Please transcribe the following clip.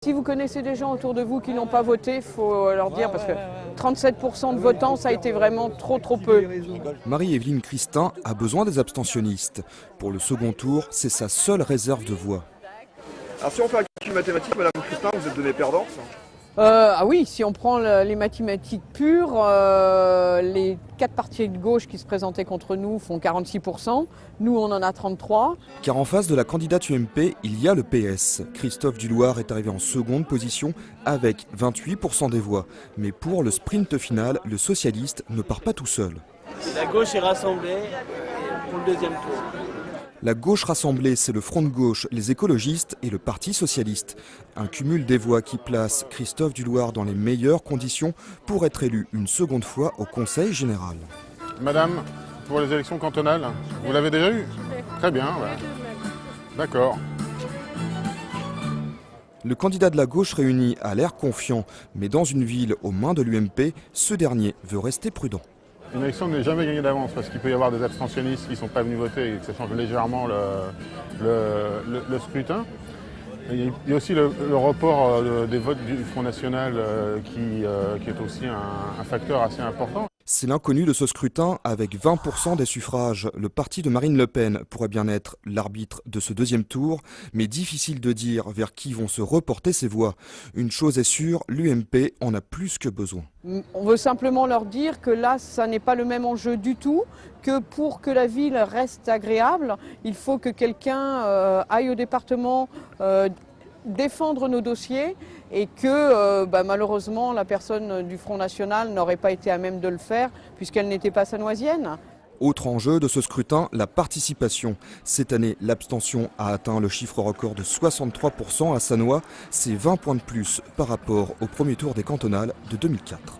Si vous connaissez des gens autour de vous qui n'ont pas voté, il faut leur dire, parce que 37% de votants, ça a été vraiment trop peu. Marie-Évelyne Christin a besoin des abstentionnistes. Pour le second tour, c'est sa seule réserve de voix. Alors si on fait un calcul mathématique, Madame Christin, vous êtes donnée perdante? Ah oui, si on prend les mathématiques pures, les 4 partis de gauche qui se présentaient contre nous font 46%, nous on en a 33%. Car en face de la candidate UMP, il y a le PS. Christophe Duloir est arrivé en seconde position avec 28% des voix. Mais pour le sprint final, le socialiste ne part pas tout seul. La gauche est rassemblée pour le deuxième tour. La gauche rassemblée, c'est le Front de gauche, les écologistes et le Parti socialiste. Un cumul des voix qui place Christophe Duloir dans les meilleures conditions pour être élu une seconde fois au Conseil général. Madame, pour les élections cantonales, vous l'avez déjà eu? Très bien, ouais. D'accord. Le candidat de la gauche réunie a l'air confiant, mais dans une ville aux mains de l'UMP, ce dernier veut rester prudent. Une élection n'est jamais gagnée d'avance parce qu'il peut y avoir des abstentionnistes qui ne sont pas venus voter et que ça change légèrement le scrutin. Il y a aussi le report des votes du Front National qui est aussi un facteur assez important. C'est l'inconnu de ce scrutin avec 20% des suffrages. Le parti de Marine Le Pen pourrait bien être l'arbitre de ce deuxième tour, mais difficile de dire vers qui vont se reporter ces voix. Une chose est sûre, l'UMP en a plus que besoin. On veut simplement leur dire que là, ça n'est pas le même enjeu du tout, que pour que la ville reste agréable, il faut que quelqu'un aille au département défendre nos dossiers et que malheureusement la personne du Front National n'aurait pas été à même de le faire puisqu'elle n'était pas sanoisienne. Autre enjeu de ce scrutin, la participation. Cette année, l'abstention a atteint le chiffre record de 63% à Sannois. C'est 20 points de plus par rapport au premier tour des cantonales de 2004.